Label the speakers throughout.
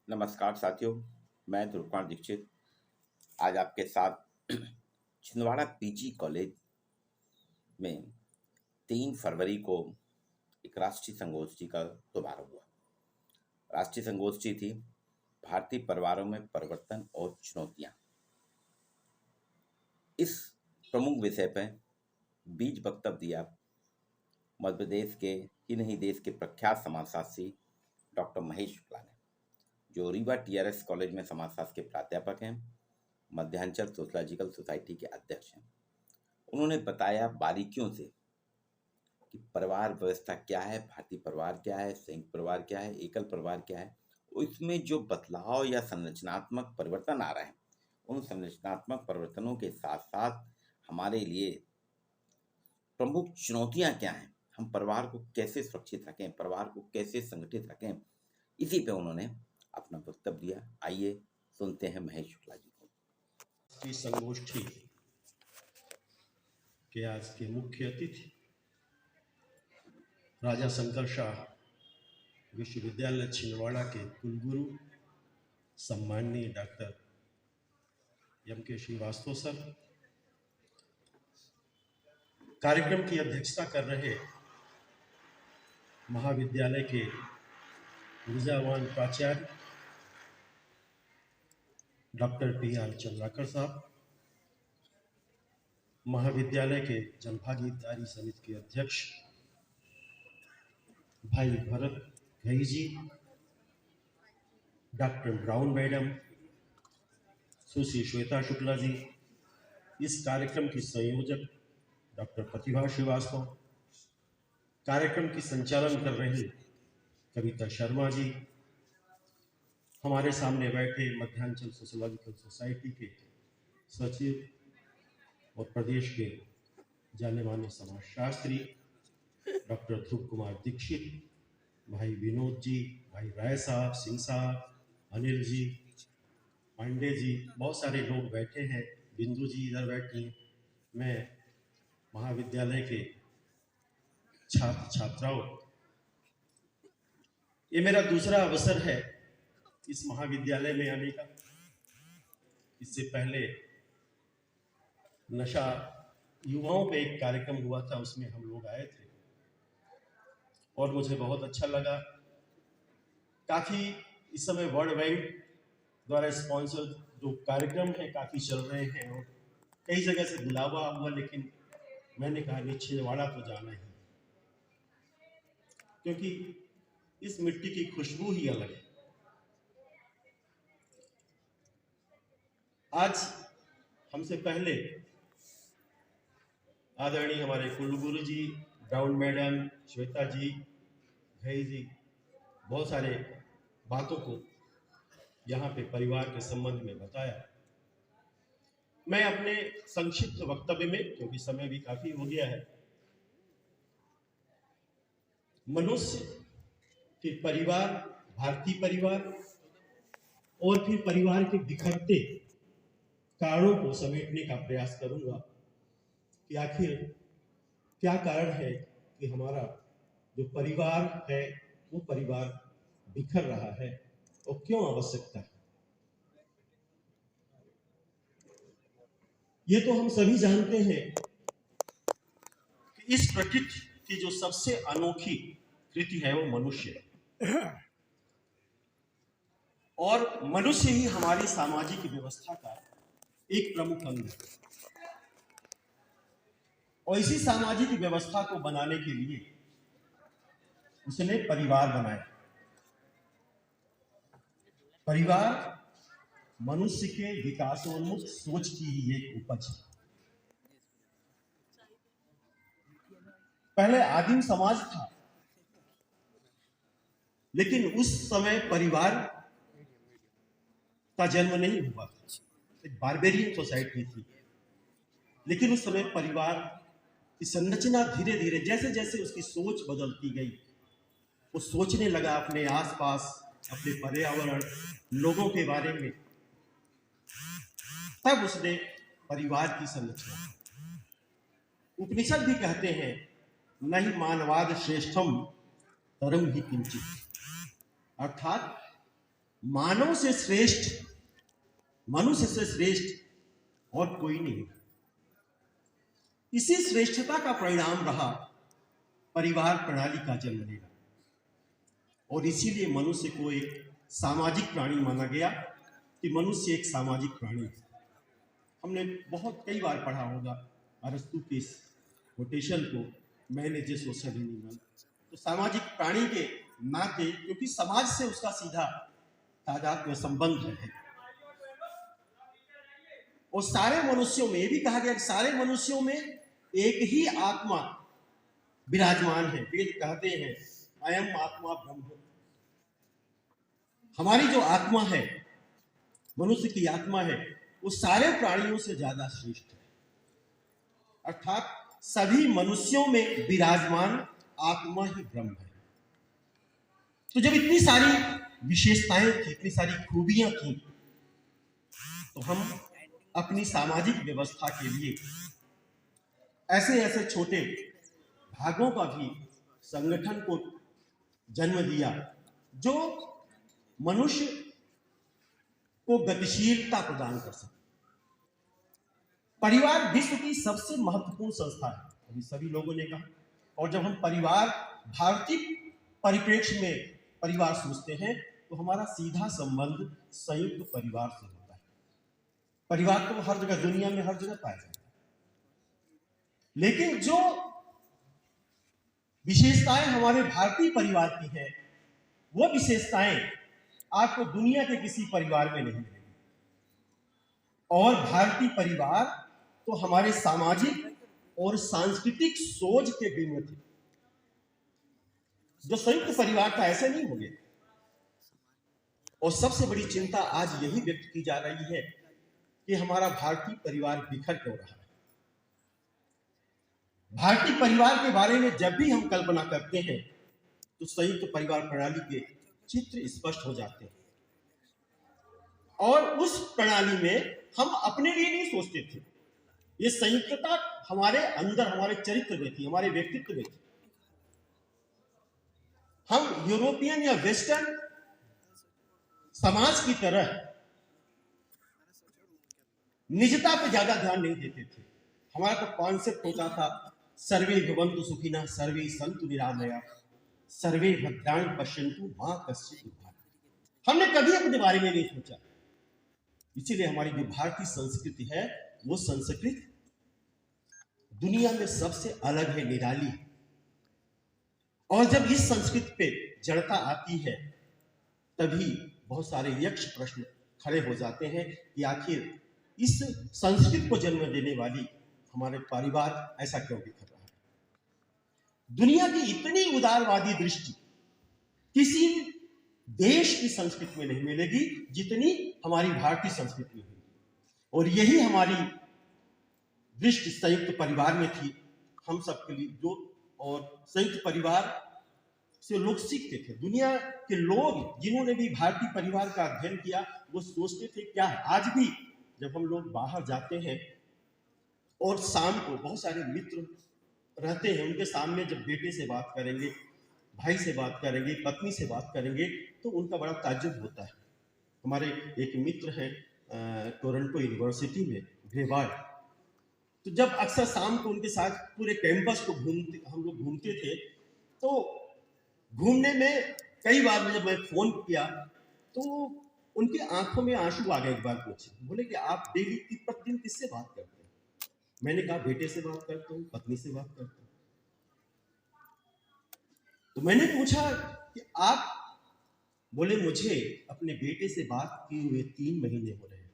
Speaker 1: नमस्कार साथियों, मैं ध्रुव कुमार दीक्षित आज आपके साथ छिंदवाड़ा पीजी कॉलेज में 3 फरवरी को एक राष्ट्रीय संगोष्ठी का शुभारंभ हुआ। राष्ट्रीय संगोष्ठी थी भारतीय परिवारों में परिवर्तन और चुनौतियां। इस प्रमुख विषय पर बीज वक्तव्य दिया मध्य प्रदेश के ही नहीं देश के प्रख्यात समाजशास्त्री डॉक्टर महेश शुक्ला ने, जो रीवा टीआरएस कॉलेज में समाजशास्त्र के प्राध्यापक हैं, मध्यांचल सोशलॉजिकल सोसाइटी के अध्यक्ष हैं। उन्होंने बताया बारीकियों से कि परिवार व्यवस्था क्या है, भारतीय परिवार क्या है, संयुक्त परिवार क्या है, एकल परिवार क्या है, इसमें जो बदलाव या संरचनात्मक परिवर्तन आ रहे हैं, उन संरचनात्मक परिवर्तनों के साथ साथ हमारे लिए प्रमुख चुनौतियां क्या हैं, हम परिवार को कैसे सुरक्षित रखें, परिवार को कैसे संगठित रखें, इसी पे उन्होंने अपना वक्तव्य दिया। आइए सुनते हैं महेश शुक्ला जी को।
Speaker 2: की संगोष्ठी के आज के मुख्य अतिथि राजा शंकर शाह विश्वविद्यालय छिंदवाड़ा के कुलगुरु सम्माननीय डॉक्टर M.K. श्रीवास्तव सर, कार्यक्रम की अध्यक्षता कर रहे महाविद्यालय के ऊर्जावान प्राचार्य डॉक्टर P.R. चंद्राकर साहब, महाविद्यालय के जनभागीदारी समिति के अध्यक्ष भाई भरत घई जी, डॉक्टर ब्राउन मैडम, सुश्री श्वेता शुक्ला जी, इस कार्यक्रम की संयोजक डॉक्टर प्रतिभा श्रीवास्तव, कार्यक्रम की संचालन कर रही कविता शर्मा जी, हमारे सामने बैठे मध्यांचल सोशलॉजिकल सोसाइटी के सचिव और प्रदेश के जाने माने समाजशास्त्री डॉक्टर ध्रुव कुमार दीक्षित, भाई विनोद जी, भाई राय साहब, सिंह साहब, अनिल जी, पांडे जी, बहुत सारे लोग बैठे हैं, बिंदु जी इधर बैठी हैं। मैं महाविद्यालय के छात्र छात्राओं, ये मेरा दूसरा अवसर है इस महाविद्यालय में आने का। इससे पहले नशा युवाओं पे एक कार्यक्रम हुआ था, उसमें हम लोग आए थे और मुझे बहुत अच्छा लगा। काफ़ी इस समय वर्ल्ड बैंक द्वारा स्पॉन्सर जो कार्यक्रम है काफ़ी चल रहे हैं और कई जगह से बुलावा हुआ, लेकिन मैंने कहा नहीं, छिंदवाड़ा तो जाना ही, क्योंकि इस मिट्टी की खुशबू ही अलग है। आज हमसे पहले आदरणीय हमारे कुलगुरु जी, ब्राउन मैडम, श्वेता जी, घई जी, बहुत सारे बातों को यहाँ पे परिवार के संबंध में बताया। मैं अपने संक्षिप्त वक्तव्य में, क्योंकि समय भी काफी हो गया है, मनुष्य, फिर परिवार, भारतीय परिवार और फिर परिवार के बिखरते कारणों को समेटने का प्रयास करूंगा कि आखिर क्या कारण है कि हमारा जो परिवार है वो परिवार बिखर रहा है और क्यों आवश्यकता है। ये तो हम सभी जानते हैं कि इस प्रकृति की जो सबसे अनोखी कृति है वो मनुष्य है और मनुष्य ही हमारी सामाजिक व्यवस्था का एक प्रमुख अंग है। और इसी सामाजिक व्यवस्था को बनाने के लिए उसने परिवार बनाया। परिवार मनुष्य के विकासोन्मुख सोच की ही एक उपज है। पहले आदिम समाज था, लेकिन उस समय परिवार का जन्म नहीं हुआ था, एक बारबेरियन सोसाइटी थी। लेकिन उस समय परिवार की संरचना धीरे धीरे, जैसे जैसे उसकी सोच बदलती गई, वो सोचने लगा अपने आसपास, अपने पर्यावरण, लोगों के बारे में, तब उसने परिवार की संरचना। उपनिषद भी कहते हैं, नहीं मानवाद श्रेष्ठम तरम ही किंचित, अर्थात मानव से श्रेष्ठ, मनुष्य से श्रेष्ठ और कोई नहीं। इसी श्रेष्ठता का परिणाम रहा परिवार प्रणाली का जन्म लेना, और इसीलिए मनुष्य को एक सामाजिक प्राणी माना गया कि मनुष्य एक सामाजिक प्राणी है। हमने बहुत कई बार पढ़ा होगा अरस्तु के इस कोटेशन को, मैंने जे सोशल एनिमल। तो सामाजिक प्राणी के नाते, क्योंकि समाज से उसका सीधा तादात्म्य संबंध है, और सारे मनुष्यों में, ये भी कहा गया कि सारे मनुष्यों में एक ही आत्मा विराजमान है। वेद कहते हैं अयम आत्मा ब्रह्म। हमारी जो आत्मा है, मनुष्य की आत्मा है, वो सारे प्राणियों से ज्यादा श्रेष्ठ है। अर्थात सभी मनुष्यों में विराजमान आत्मा ही ब्रह्म है। तो जब इतनी सारी विशेषताएं थी, इतनी सारी खूबियां थी, तो हम अपनी सामाजिक व्यवस्था के लिए ऐसे ऐसे छोटे भागों का भी संगठन को जन्म दिया जो मनुष्य को गतिशीलता प्रदान कर सके। परिवार विश्व की सबसे महत्वपूर्ण संस्था है, अभी सभी लोगों ने कहा। और जब हम परिवार, भारतीय परिप्रेक्ष्य में परिवार सोचते हैं, तो हमारा सीधा संबंध संयुक्त परिवार से होता है। परिवार तो हर जगह, दुनिया में हर जगह पाया जाता है, लेकिन जो विशेषताएं हमारे भारतीय परिवार की हैं, वो विशेषताएं आपको दुनिया के किसी परिवार में नहीं मिलेगी। और भारतीय परिवार तो हमारे सामाजिक और सांस्कृतिक सोच के विमुख है। जो संयुक्त परिवार था, ऐसा नहीं हो गया। और सबसे बड़ी चिंता आज यही व्यक्त की जा रही है कि हमारा भारतीय परिवार बिखर क्यों रहा है। भारतीय परिवार के बारे में जब भी हम कल्पना करते हैं, तो संयुक्त परिवार प्रणाली के चित्र स्पष्ट हो जाते हैं। और उस प्रणाली में हम अपने लिए नहीं सोचते थे। ये संयुक्तता हमारे अंदर, हमारे चरित्र में थी, हमारे व्यक्तित्व में थी। हम यूरोपियन या वेस्टर्न समाज की तरह निजता पे ज्यादा ध्यान नहीं देते थे। हमारा तो कॉन्सेप्ट होता था सर्वे भवन्तु सुखिनः, सर्वे सन्तु निरामया, सर्वे भद्राणि पश्यन्तु मा कश्चित् दुःखात्। हमने कभी अपने बारे में नहीं सोचा। इसीलिए हमारी जो भारतीय संस्कृति है, वो संस्कृति दुनिया में सबसे अलग है, निराली है। और जब इस संस्कृति पे जड़ता आती है, तभी बहुत सारे यक्ष प्रश्न खड़े हो जाते हैं कि आखिर इस संस्कृति को जन्म देने वाली हमारे परिवार ऐसा क्यों बिखर रहा है। दुनिया की इतनी उदारवादी दृष्टि किसी देश की संस्कृति में नहीं मिलेगी जितनी हमारी भारतीय संस्कृति में है। और यही हमारी दृष्टि संयुक्त परिवार में थी हम सबके लिए। जो और संयुक्त परिवार से लोग सीखते थे। दुनिया के लोग जिन्होंने भी भारतीय परिवार का अध्ययन किया, वो सोचते थे क्या है। आज भी जब हम लोग बाहर जाते हैं और शाम को बहुत सारे मित्र रहते हैं, उनके सामने जब बेटे से बात करेंगे, भाई से बात करेंगे, पत्नी से बात करेंगे, तो उनका बड़ा ताज्जुब होता है। हमारे एक मित्र हैं टोरंटो यूनिवर्सिटी में, ग्रेवार्ड। तो जब अक्सर शाम को उनके साथ पूरे कैंपस को हम लोग घूमते थे, तो घूमने में कई बार जब मैं फोन किया तो उनकी आंखों में आंसू आ गए। एक बार पूछे, बोले कि आप डेली प्रतिदिन किससे बात करते हैं? मैंने कहा बेटे से बात करता हूँ, पत्नी से बात करता हूँ। तो मैंने पूछा कि आप, बोले मुझे अपने बेटे से बात किए हुए 3 महीने हो रहे हैं।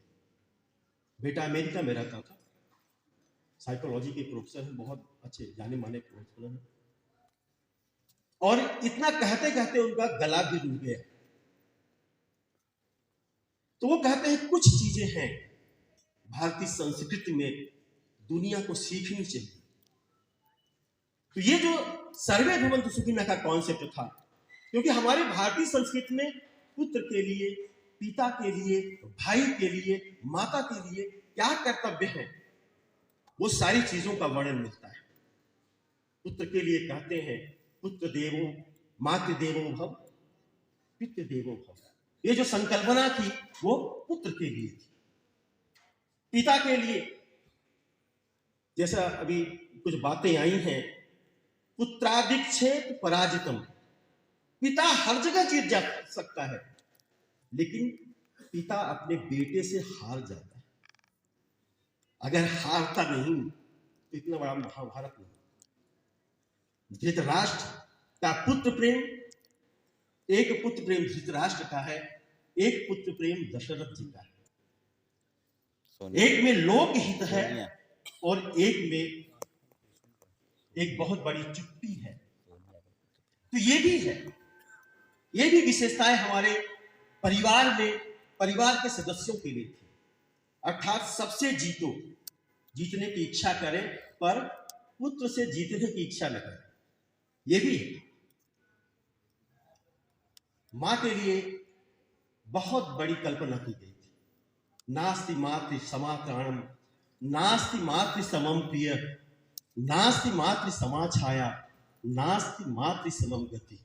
Speaker 2: बेटा अमेरिका में रहता था, साइकोलॉजी के प्रोफेसर हैं, बहुत अच्छे जाने माने प्रोफेसर हैं। और इतना कहते कहते उनका गला भी रुक गया। तो वो कहते हैं कुछ चीजें हैं भारतीय संस्कृति में दुनिया को सीखनी चाहिए। तो ये जो सर्वे भवन्तु सुखिनः का कॉन्सेप्ट था, क्योंकि हमारे भारतीय संस्कृति में पुत्र के लिए, पिता के लिए, भाई के लिए, माता के लिए क्या कर्तव्य है, वो सारी चीजों का वर्णन मिलता है। पुत्र के लिए कहते हैं पुत्र देवो मातृ देवो भव, पितृ देवो भव। ये जो संकल्पना थी वो पुत्र के लिए थी, पिता के लिए। जैसा अभी कुछ बातें आई हैं, पुत्रादिच्छेद पराजितम, पिता हर जगह जीत जा सकता है, लेकिन पिता अपने बेटे से हार जाता है। अगर हारता नहीं तो इतना बड़ा महाभारत नहीं। धृतराष्ट्र का पुत्र प्रेम, एक पुत्र प्रेम धृतराष्ट्र का है, एक पुत्र प्रेम दशरथ जी का है। एक में लोक हित है और एक में एक बहुत बड़ी चुप्पी है। तो ये भी है, ये भी विशेषताएं हमारे परिवार में, परिवार के सदस्यों के लिए थी। अर्थात सबसे जीतो, जीतने की इच्छा करें, पर पुत्र से जीतने की इच्छा न करें, ये भी है। मां के लिए बहुत बड़ी कल्पना की गई थी। नास्ति मातृ समात्राणम, नास्ति मातृ समम प्रिय, नास्ति मातृ समाछाया, नास्ति मातृ समम गति।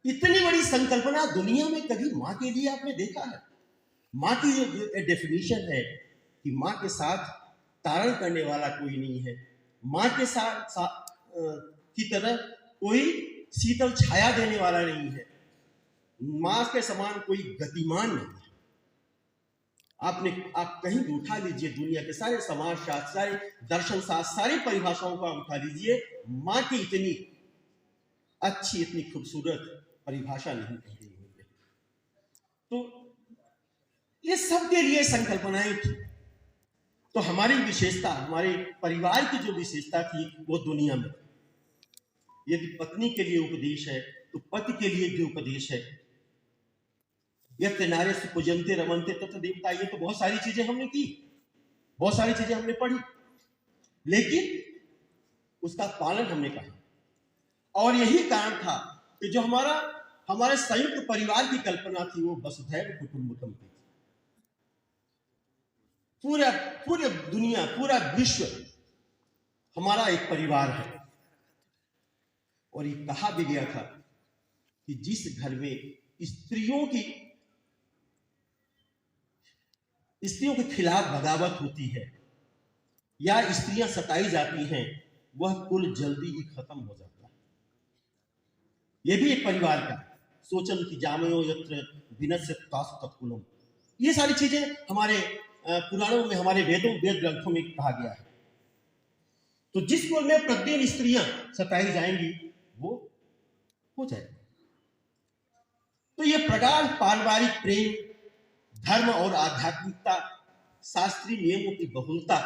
Speaker 2: इतनी बड़ी संकल्पना दुनिया में कभी मां के लिए आपने देखा है? मां की जो डेफिनेशन है कि मां के साथ तारण करने वाला कोई नहीं है, मां के साथ की तरह कोई शीतल छाया देने वाला नहीं है, मां के समान कोई गतिमान नहीं है। आप कहीं भी उठा लीजिए, दुनिया के सारे समाज शास्त्र, सारे दर्शन शास्त्र, सारी परिभाषाओं को आप उठा लीजिए, मां की इतनी अच्छी, इतनी खूबसूरत परिभाषा नहीं कही हुई है। तो ये सबके लिए संकल्पनाएं थी। तो हमारी विशेषता, हमारे परिवार की जो विशेषता थी वो दुनिया में, यदि पत्नी के लिए उपदेश है तो पति के लिए भी उपदेश है। यत्र नार्य पूजन्ते रमन्ते तत्र देवता, ये तो बहुत सारी चीजें हमने की, बहुत सारी चीजें हमने पढ़ी, लेकिन उसका पालन हमने कहा। और यही कारण था कि जो हमारे संयुक्त परिवार की कल्पना थी वो वसुधैव कुटुंबकम थी। पूरे दुनिया, पूरा विश्व हमारा एक परिवार है। और ये कहा भी गया था कि जिस घर में स्त्रियों के खिलाफ बगावत होती है या स्त्रियां सताई जाती हैं, वह कुल जल्दी ही खत्म हो जाता है। यह भी एक परिवार का सोचन की जामयो यत्र विनश्यत तासु तत्कुलम, ये सारी चीजें हमारे पुराणों में, हमारे वेद ग्रंथों में कहा गया है। तो जिस कुल में प्रत्येक स्त्रियां सताई जाएंगी वो हो जाएगा। तो ये प्रगाढ़ पारिवारिक प्रेम, धर्म और आध्यात्मिकता, शास्त्रीय नियमों की बहुलता,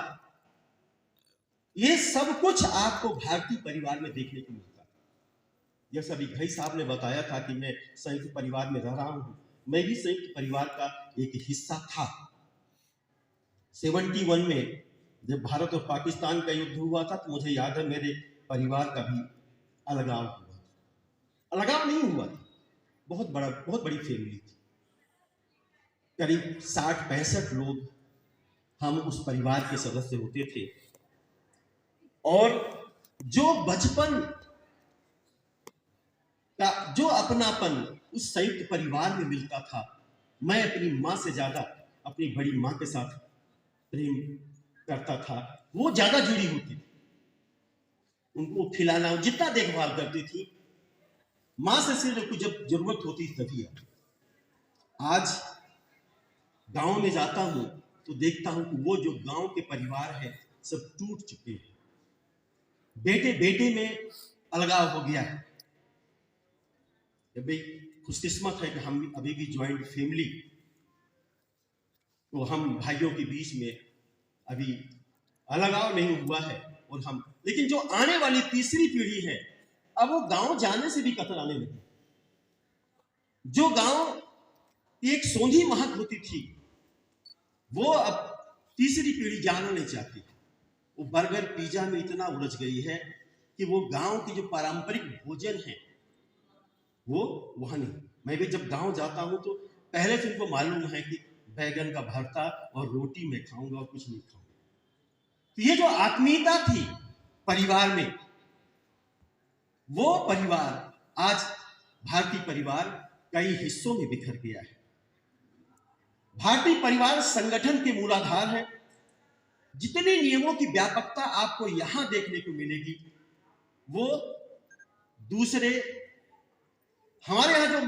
Speaker 2: ये सब कुछ आपको भारतीय परिवार में देखने को मिलता है। जैसा अभी घई साहब ने बताया था कि मैं संयुक्त परिवार में रह रहा हूं, मैं भी संयुक्त परिवार का एक हिस्सा था। 71 में जब भारत और पाकिस्तान का युद्ध हुआ था तो मुझे याद है मेरे परिवार का भी अलगाव हुआ था। अलगाव नहीं हुआ था, बहुत बड़ी फैमिली थी, करीब 60-65 लोग हम उस परिवार के सदस्य होते थे। और जो बचपन का जो अपनापन उस संयुक्त परिवार में मिलता था, मैं अपनी मां से ज्यादा अपनी बड़ी मां के साथ प्रेम करता था, वो ज्यादा जुड़ी होती थी। उनको खिलाना, जितना देखभाल करती थी, मां से सिर्फ जब जरूरत होती तभी आती। आज गांव में जाता हूं तो देखता हूं कि वो जो गांव के परिवार है सब टूट चुके हैं। बेटे बेटे में अलगाव हो गया है। भाई खुशकिस्मत है कि हम अभी भी ज्वाइंट फैमिली, तो हम भाइयों के बीच में अभी अलगाव नहीं हुआ है। और हम, लेकिन जो आने वाली तीसरी पीढ़ी है, अब वो गांव जाने से भी कतराने लगे। जो गांव की एक सोंधी महक होती थी, वो अब तीसरी पीढ़ी जाना नहीं चाहती। वो बर्गर पिज्जा में इतना उलझ गई है कि वो गांव की जो पारंपरिक भोजन है वो वहां नहीं। मैं भी जब गांव जाता हूं तो पहले से उनको मालूम है कि बैगन का भरता और रोटी मैं खाऊंगा और कुछ नहीं खाऊंगा। तो ये जो आत्मीयता थी परिवार में, वो परिवार आज भारतीय परिवार कई हिस्सों में बिखर गया है। भारतीय परिवार संगठन के मूलाधार है। जितने नियमों की व्यापकता आपको यहां देखने को मिलेगी, वो दूसरे हमारे यहां जो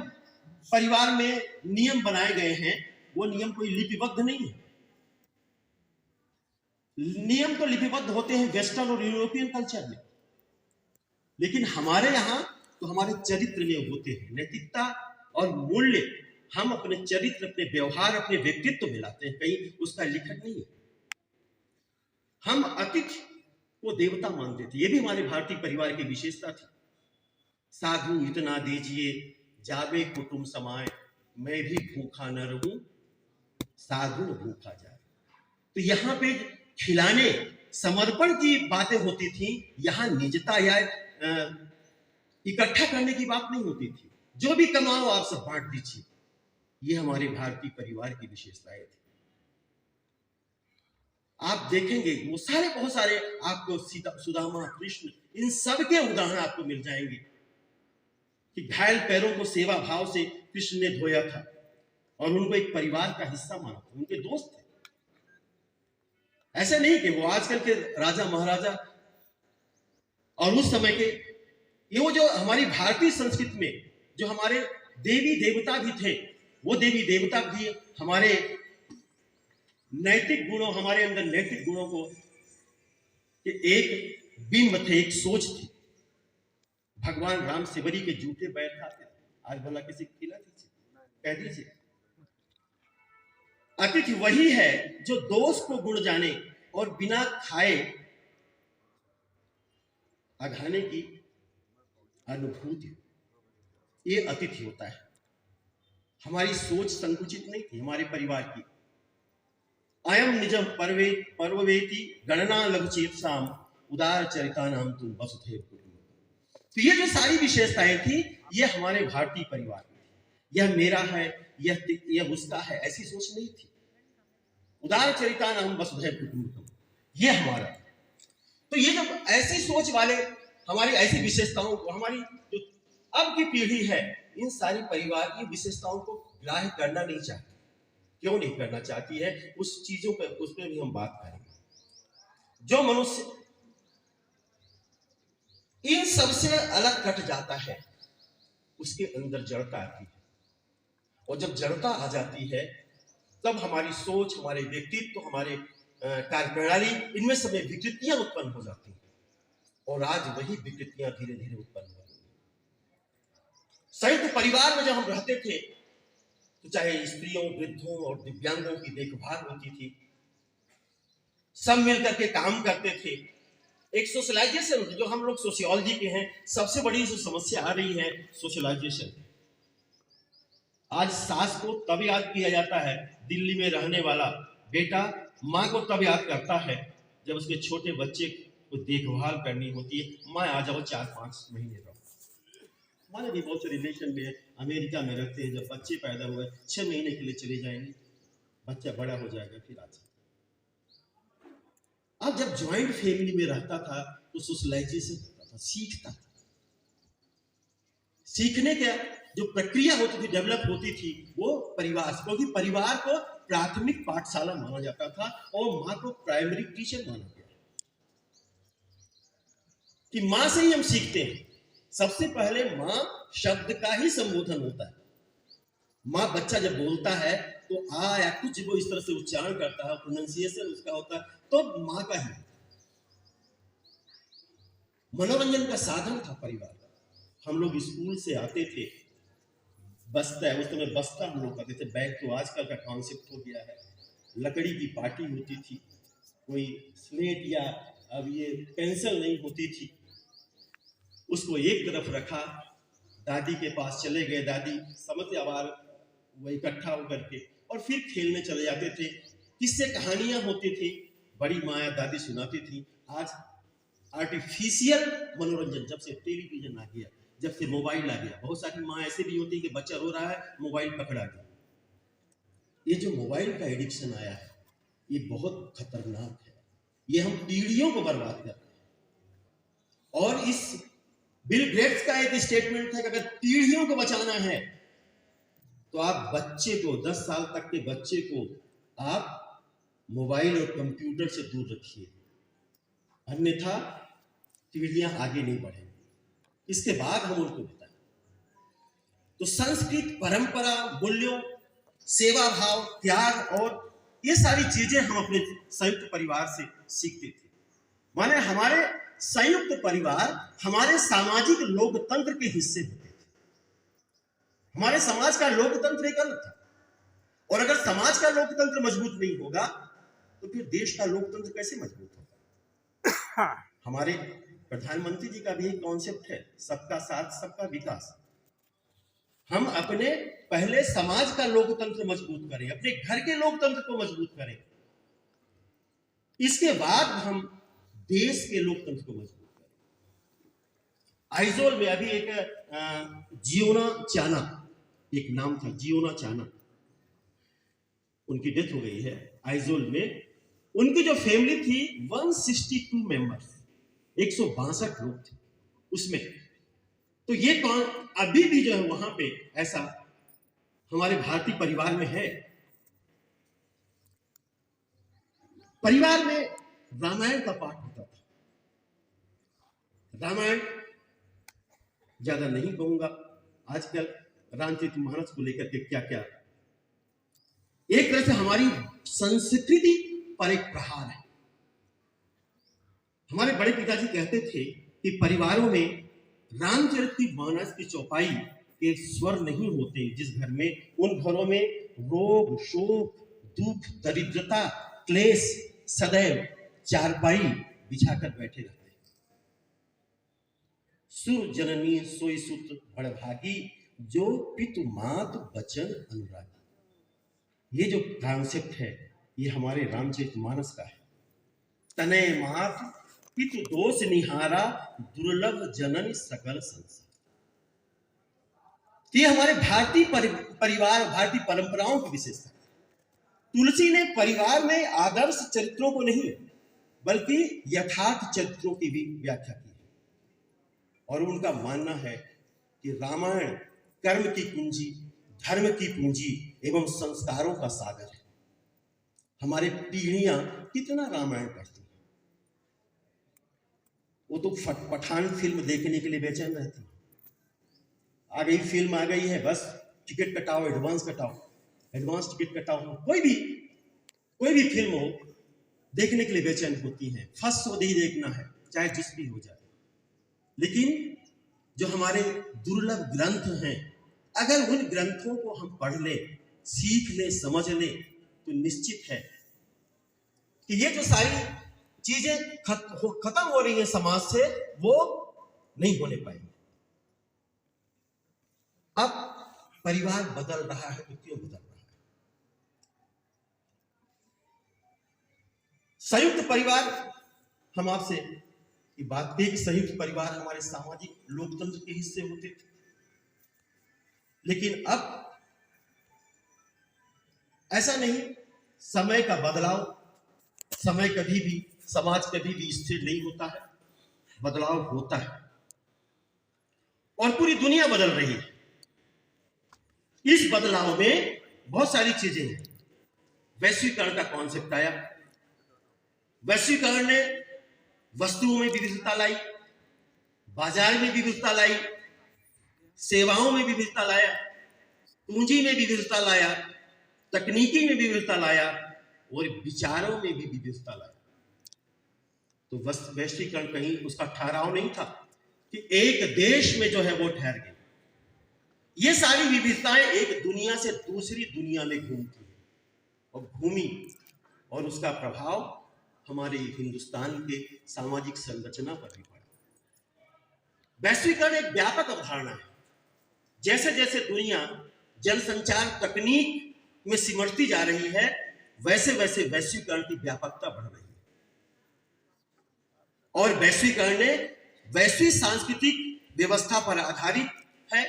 Speaker 2: परिवार में नियम बनाए गए हैं, वो नियम कोई लिपिबद्ध नहीं है। नियम तो लिपिबद्ध होते हैं वेस्टर्न और यूरोपियन कल्चर में, लेकिन हमारे यहां तो हमारे चरित्र में होते हैं। नैतिकता और मूल्य हम अपने चरित्र, अपने व्यवहार, अपने व्यक्तित्व में लाते हैं, कहीं उसका लिखट नहीं है। हम अतिथि को देवता मानते थे, ये भी हमारे भारतीय परिवार की विशेषता थी। साधु इतना दीजिए जावे कुटुंब समाए, मैं भी भूखा न रहूं साधु भूखा जाए। तो यहाँ पे खिलाने समर्पण की बातें होती थी, यहाँ निजता या इकट्ठा करने की बात नहीं होती थी। जो भी कमाओ आप सब बांट दीजिए। ये हमारे भारतीय परिवार की विशेषताएं थी। आप देखेंगे वो सारे बहुत सारे आपको सुदामा, कृष्ण, इन सब के उदाहरण आपको मिल जाएंगे कि घायल पैरों को सेवा भाव से कृष्ण ने धोया था और उनको एक परिवार का हिस्सा माना था, उनके दोस्त थे। ऐसे नहीं कि वो आजकल के राजा महाराजा और उस समय के ये जो हमारी भारतीय संस्कृति में जो हमारे देवी देवता भी थे, वो देवी देवता भी हमारे नैतिक गुणों, हमारे अंदर नैतिक गुणों को एक बिंब थे, एक सोच थी। भगवान राम सेवरी के जूठे पैर खाते, आज भला किसी को खिला दीजिए, कह दीजिए। अतिथि वही है जो दोष को गुण जाने और बिना खाए अघाने की अनुभूति, ये अतिथि होता है। हमारी सोच संकुचित नहीं थी हमारे परिवार की। अयम निजम पर्ववेति गणना लघुचेतसाम उदार चरिता नाम तुम वसुधैव कुटुंबकम। तो ये जो सारी विशेषताएं थी, ये हमारे भारतीय परिवार में थी। यह मेरा है, यह उसका है, ऐसी सोच नहीं थी। उदार चरिता नाम वसुधैव कुटुंबकम, ये हमारा। तो ये जब ऐसी सोच वाले हमारी ऐसी विशेषताओं को, हमारी जो अब की पीढ़ी है, इन सारी परिवार की विशेषताओं को ग्राह्य करना नहीं चाहती। क्यों नहीं करना चाहती है, उस चीजों पर, उस पर भी हम बात करेंगे। जो मनुष्य इन सबसे अलग कट जाता है, उसके अंदर जड़ता आती है, और जब जड़ता आ जाती है, तब हमारी सोच, हमारे व्यक्तित्व, हमारे कार्यप्रणाली, इनमें सब में विकृतियां उत्पन्न हो जाती हैं। और आज वही विकृतियां धीरे धीरे उत्पन्न हो रही हैं। संयुक्त परिवार में जब हम रहते थे, तो चाहे स्त्रियों, वृद्धों और दिव्यांगों की देखभाल होती थी, सब मिलकर के काम करते थे। एक सोशलाइजेशन, जो हम लोग सोशियोलॉजी के हैं, सबसे बड़ी जो समस्या आ रही है सोशलाइजेशन। आज सास को तब याद किया जाता है, दिल्ली में रहने वाला बेटा माँ को तब याद करता है जब उसके छोटे बच्चे को देखभाल करनी होती है। माँ आ जाओ 4-5 महीने रहो। हमारे भी बहुत से रिलेशन में अमेरिका में रहते हैं, जब बच्चे पैदा हुए 6 महीने के लिए चले जाएंगे, बच्चा बड़ा हो जाएगा फिर आ जाए। अब जब ज्वाइंट फैमिली में रहता था तो सोशलाइजेशन होता था, सीखता था। सीखने के जो प्रक्रिया होती थी, डेवलप होती थी, वो परिवार, क्योंकि परिवार को प्राथमिक पाठशाला माना जाता था और माँ को प्राइमरी टीचर माना गया कि माँ से ही हम सीखते हैं। सबसे पहले माँ शब्द का ही संबोधन होता है। माँ, बच्चा जब बोलता है तो आ या कुछ वो इस तरह से उच्चारण करता है, प्रोनाउंसिएशन उसका होता है, तो माँ का ही। मनोरंजन का साधन था परिवार। हम लोग स्कूल से आते थे, बस्ता है, उस समय बस्ता हम लोग करते थे, बैग तो आजकल का कॉन्सेप्ट हो गया है। लकड़ी की पार्टी होती थी, कोई स्लेट या अब ये पेंसिल नहीं होती थी, उसको एक तरफ रखा, दादी के पास चले गए, दादी समझते आवार वो इकट्ठा होकर के, और फिर खेलने चले जाते थे। किससे कहानियां होती थी, बड़ी माँ या दादी सुनाती थी। आज आर्टिफिशियल मनोरंजन, जब से टेलीविजन आ गया, जब से मोबाइल आ गया, बहुत सारी माँ ऐसे भी होती है कि बच्चा रो रहा है, मोबाइल पकड़ा गया। ये जो मोबाइल का एडिक्शन आया है, ये बहुत खतरनाक है। ये हम पीढ़ियों को बर्बाद कर रहे हैं। और इस बिल गेट्स का एक स्टेटमेंट था कि अगर पीढ़ियों को बचाना है तो आप बच्चे को 10 साल तक के बच्चे को आप मोबाइल और कंप्यूटर से दूर रखिए, अन्यथा पीढ़ियां आगे नहीं बढ़ेंगी। इसके बाद हम उनको बताएं। तो संस्कृत, परंपरा, मूल्यों, सेवा भाव, त्याग और ये सारी चीजें हम अपने संयुक्त परिवार से सीखते थे। माने हमारे संयुक्त परिवार हमारे सामाजिक लोकतंत्र के हिस्से होते थे। हमारे समाज का लोकतंत्र एक अलग था, और अगर समाज का लोकतंत्र मजबूत नहीं होगा तो फिर देश का लोकतंत्र कैसे मजबूत होगा। हमारे प्रधानमंत्री जी का भी एक कॉन्सेप्ट है, सबका साथ सबका विकास। हम अपने पहले समाज का लोकतंत्र मजबूत करें, अपने घर के लोकतंत्र को मजबूत करें, इसके बाद हम देश के लोकतंत्र को मजबूत करें। आइजोल में अभी एक जियोना चाना, एक नाम था जियोना चाना, उनकी डेथ हो गई है आइजोल में। उनकी जो फैमिली थी 162 मेंबर्स, 162 लोग थे उसमें। तो ये कौन अभी भी जो है वहां पे ऐसा हमारे भारतीय परिवार में है। परिवार में रामायण का पाठ होता था। रामायण ज्यादा नहीं कहूंगा, आजकल रामचरितमानस को लेकर के क्या क्या एक तरह से हमारी संस्कृति पर एक प्रहार है। हमारे बड़े पिताजी कहते थे कि परिवारों में रामचरितमानस की चौपाई के स्वर नहीं होते जिस घर में, उन घरों में रोग, शोक, दुख, दरिद्रता, क्लेश सदैव चारपाई बिछाकर बैठे रहते। सुर जननी सोई सुत बड़भागी, जो पितु मात बचन अनुरागी। ये जो कॉन्सेप्ट है ये हमारे रामचरितमानस का है। तनय मात पितु दोष निहारा, दुर्लभ जनन सकल संसार। ये हमारे भारतीय परिवार, भारतीय परंपराओं की विशेषता है। तुलसी ने परिवार में आदर्श चरित्रों को नहीं बल्कि यथार्थ चरित्रों की भी व्याख्या की है, और उनका मानना है कि रामायण कर्म की कुंजी, धर्म की पूंजी एवं संस्कारों का सागर है। हमारे पीढ़ियां कितना रामायण पढ़ती हैं, वो तो पठान फिल्म देखने के लिए बेचैन रहती है। आ गई फिल्म, आ गई है, बस टिकट कटाओ, एडवांस कटाओ, एडवांस टिकट कटाओ। कोई भी फिल्म हो देखने के लिए बेचैन होती है, फर्स्ट शो नहीं देखना है, चाहे जिस भी हो जाए। लेकिन जो हमारे दुर्लभ ग्रंथ हैं, अगर उन ग्रंथों को हम पढ़ ले, सीख ले, समझ ले, तो निश्चित है कि ये जो सारी चीजें खत्म हो रही है समाज से, वो नहीं होने पाएंगी। अब परिवार बदल रहा है तो क्यों बदल रहा है? संयुक्त परिवार, हम आपसे ये बात कही कि संयुक्त परिवार हमारे सामाजिक लोकतंत्र के हिस्से होते थे, लेकिन अब ऐसा नहीं। समय का बदलाव, समय कभी भी, समाज कभी भी स्थिर नहीं होता है, बदलाव होता है, और पूरी दुनिया बदल रही है। इस बदलाव में बहुत सारी चीजें हैं। वैश्वीकरण का कॉन्सेप्ट आया। वैश्वीकरण ने वस्तुओं में विविधता लाई, बाजार में विविधता लाई, सेवाओं में विविधता लाया, पूंजी में विविधता लाया, तकनीकी में विविधता लाया, और विचारों में भी विविधता लाया। तो वैश्वीकरण कहीं उसका ठहराव नहीं था कि एक देश में जो है वो ठहर गई। ये सारी विविधताएं एक दुनिया से दूसरी दुनिया में घूमती है, और घूमी, और उसका प्रभाव हमारे हिंदुस्तान के सामाजिक संरचना पर भी पड़ा। वैश्वीकरण एक व्यापक अवधारणा है। जैसे जैसे दुनिया जनसंचार तकनीक में सिमटती जा रही है, वैसे वैसे वैश्वीकरण की व्यापकता बढ़ रही है, और वैश्वीकरण ने वैश्विक सांस्कृतिक व्यवस्था पर आधारित है।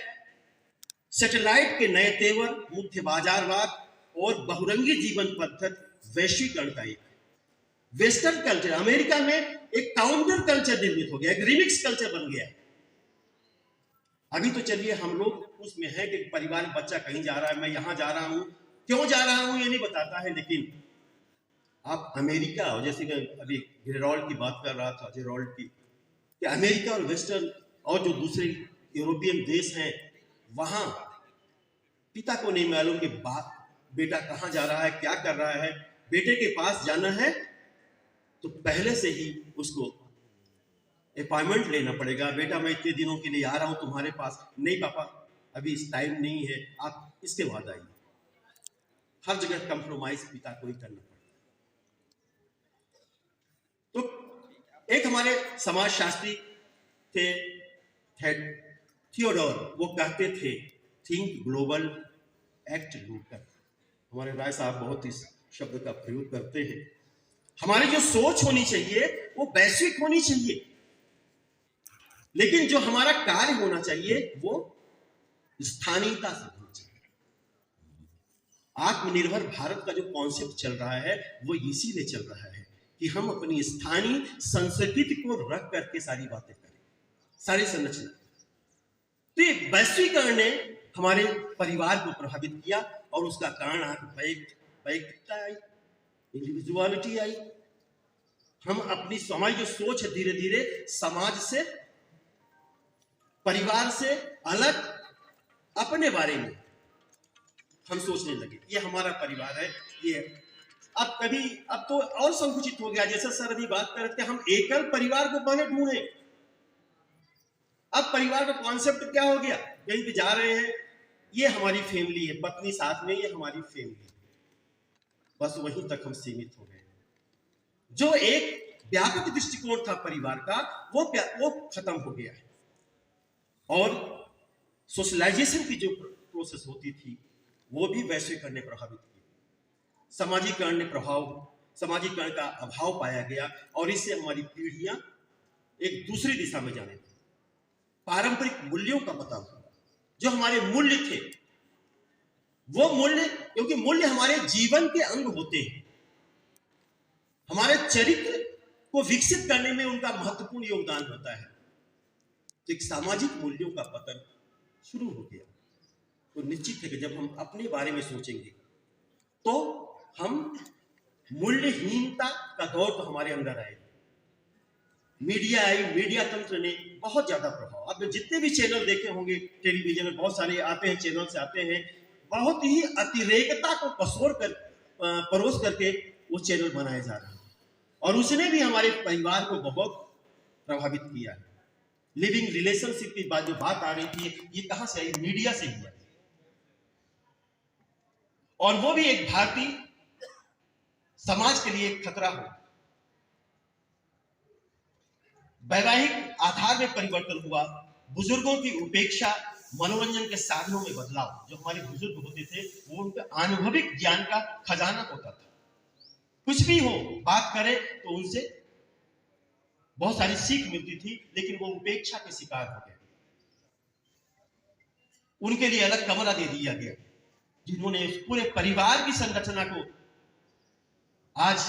Speaker 2: सैटेलाइट के नए तेवर, मुख्य बाजारवाद और बहुरंगी जीवन पद्धति वैश्वीकरण का एक है। वेस्टर्न कल्चर अमेरिका में एक काउंटर कल्चर निर्मित हो गया, एक रिमिक्स कल्चर बन गया। अभी तो चलिए हम लोग उसमें है कि परिवार में बच्चा कहीं जा रहा है, मैं यहाँ जा रहा हूँ, क्यों जा रहा हूँ ये नहीं बताता है, लेकिन आप अमेरिका, और जैसे मैं अभी जेरोल्ड की बात कर रहा था, जेरोल्ड की, कि अमेरिका और वेस्टर्न और जो दूसरे यूरोपियन देश हैं, वहां पिता को नहीं मालूम कि बेटा कहाँ जा रहा है, क्या कर रहा है। बेटे के पास जाना है तो पहले से ही उसको अपॉइंटमेंट लेना पड़ेगा, बेटा मैं इतने दिनोさके लिए आ रहा हूं तुम्हारे पास, नहीं पापा अभी इस टाइम नहीं है, आप इसके बाद आइए। हर जगह कंप्रोमाइज पिता को ही करना पड़ता है। तो एक हमारे समाज शास्त्री थे थियोडोर, वो कहते थे थिंक ग्लोबल एक्ट लोकल। हमारे राय साहब बहुत इस शब्द का प्रयोग करते हैं। हमारी जो सोच होनी चाहिए वो वैश्विक होनी चाहिए, लेकिन जो हमारा कार्य होना चाहिए वो स्थानीयता से होना चाहिए। आत्मनिर्भर भारत का जो कॉन्सेप्ट चल रहा है वो इसीलिए चल रहा है कि हम अपनी स्थानीय संस्कृति को रख करके सारी बातें करें, सारी संरचना। तो वैश्वीकरण ने हमारे परिवार को प्रभावित किया और उसका कारण वैयक्तिकता आई, इंडिविजुअलिटी आई। हम अपनी समाज जो सोच है धीरे धीरे समाज से, परिवार से अलग अपने बारे में हम सोचने लगे, ये हमारा परिवार है, ये अब तो और संकुचित हो गया। जैसे सर अभी बात कर रहे थे, हम एकल परिवार को पहले ढूंढे, अब परिवार का कॉन्सेप्ट क्या हो गया, कहीं पे जा रहे हैं ये हमारी फैमिली है, पत्नी साथ में, ये हमारी फैमिली है, बस वहीं तक हम सीमित हो गए। जो एक व्यापक दृष्टिकोण था परिवार का वो खत्म हो गया है। और सोशलाइजेशन की जो प्रोसेस होती थी वो भी वैश्वीकरण ने प्रभावित की, सामाजिकरण का अभाव पाया गया और इससे हमारी पीढ़ियां एक दूसरी दिशा में जाने लगी। पारंपरिक मूल्यों का पता हुआ, जो हमारे मूल्य थे वो मूल्य, क्योंकि मूल्य हमारे जीवन के अंग होते हैं, हमारे चरित्र को विकसित करने में उनका महत्वपूर्ण योगदान होता है। तो एक सामाजिक मूल्यों का पतन शुरू हो गया। तो निश्चित है कि जब हम अपने बारे में सोचेंगे तो हम मूल्यहीनता का दौर तो हमारे अंदर आएगा। मीडिया आई, मीडिया तंत्र ने बहुत ज्यादा प्रभाव, अब जितने भी चैनल देखे होंगे टेलीविजन में, बहुत सारे आते हैं, चैनल से आते हैं, बहुत ही अतिरेकता को परोस करके वो चैनल बनाए जा रहे हैं और उसने भी हमारे परिवार को बहुत प्रभावित किया है। लिविंग रिलेशनशिप की जो बात आ रही थी, ये कहां से आई, मीडिया से ही आई, और वो भी एक भारतीय समाज के लिए एक खतरा हो। वैवाहिक आधार में परिवर्तन हुआ, बुजुर्गों की उपेक्षा, मनोरंजन के साधनों में बदलाव। जो हमारे बुजुर्ग होते थे वो उनका अनुभविक ज्ञान का खजाना होता था, कुछ भी हो बात करे तो उनसे बहुत सारी सीख मिलती थी, लेकिन वो उपेक्षा के शिकार हो गए। उनके लिए अलग कमरा दे दिया गया, जिन्होंने पूरे परिवार की संरचना को, आज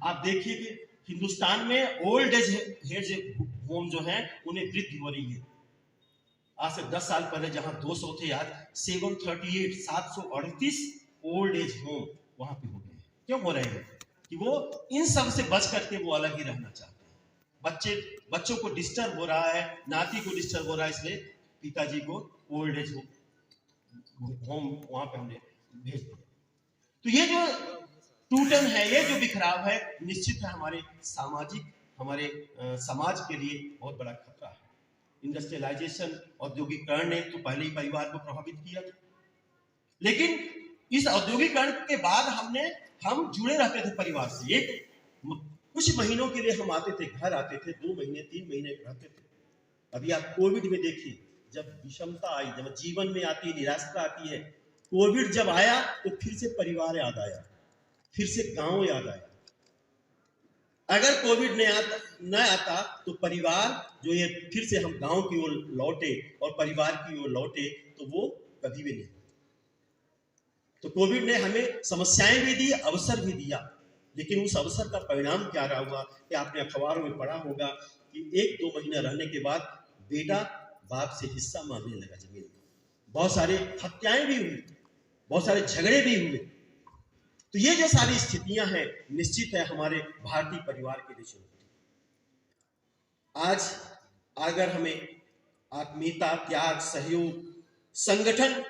Speaker 2: आप देखिए कि हिंदुस्तान में ओल्ड एज होम जो है उन्हें वृद्धि हो रही है। आज से 10 साल पहले जहां 200 थे, आज 738 ओल्ड एज होम वहां पे हो गए। क्यों हो रहे हैं कि वो इन सब से बच करके वो अलग ही रहना चाहते हैं। बच्चों को डिस्टर्ब हो रहा है, नाती को डिस्टर्ब हो रहा है, इसलिए पिताजी को ओल्ड एज होम वहां पे हमने भेज दिया। तो ये जो टूटन है, ये जो बिखराव है, निश्चित है हमारे समाज के लिए बहुत बड़ा खतरा है। इंडस्ट्रियलाइजेशन, औद्योगिकरण ने तो पहले ही परिवार को प्रभावित किया था, लेकिन इस औद्योगिकरण के बाद हम जुड़े रहते थे परिवार से। एक कुछ महीनों के लिए हम आते थे, घर आते थे, 2 महीने 3 महीने रहते थे। अभी आप कोविड में देखिए, जब विषमता आई, जब जीवन में आती है, निराशा आती है, कोविड जब आया तो फिर से परिवार याद आया, फिर से गांव याद आया। अगर कोविड न आता तो परिवार जो ये फिर से हम गांव की ओर लौटे और परिवार की ओर लौटे तो वो कभी भी नहीं। तो कोविड ने हमें समस्याएं भी दी, अवसर भी दिया, लेकिन उस अवसर का परिणाम क्या रहा हुआ कि आपने अखबारों में पढ़ा होगा कि 1-2 महीना रहने के बाद बेटा बाप से हिस्सा मांगने लगा जमीन का। बहुत सारे हत्याएं भी हुई, बहुत सारे झगड़े भी हुए। तो ये जो सारी स्थितियां हैं, निश्चित है हमारे भारतीय परिवार के लिए चुनौती। आज अगर हमें आत्मीयता, त्याग, सहयोग, संगठन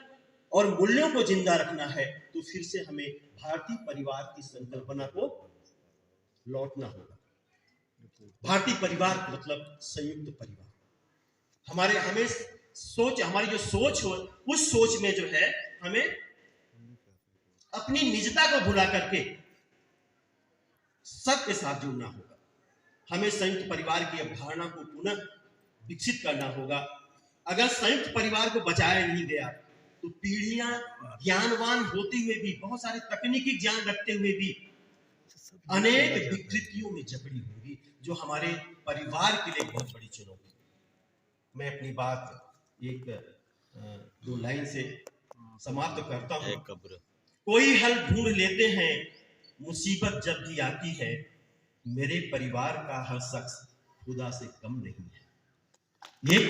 Speaker 2: और मूल्यों को जिंदा रखना है, तो फिर से हमें भारतीय परिवार की संकल्पना को लौटना होगा। भारतीय परिवार मतलब संयुक्त परिवार। हमारी जो सोच हो, उस सोच में जो है हमें अपनी निजता को भुला करके सबके साथ जुड़ना होगा। हमें संयुक्त परिवार की अवधारणा को पुनः विकसित करना होगा। अगर संयुक्त परिवार को बचाया नहीं गया तो पीढ़ियां ज्ञानवान होते हुए भी, बहुत सारे तकनीकी ज्ञान रखते हुए भी अनेक विकृतियों में जकड़ी होगी, जो हमारे परिवार के लिए बहुत बड़ी चुनौती है। मैं अपनी बात एक दो लाइन से समाप्त करता हूं। कोई हल ढूंढ लेते हैं, मुसीबत जब भी आती है, मेरे परिवार का हर शख्स खुदा से कम नहीं है। ये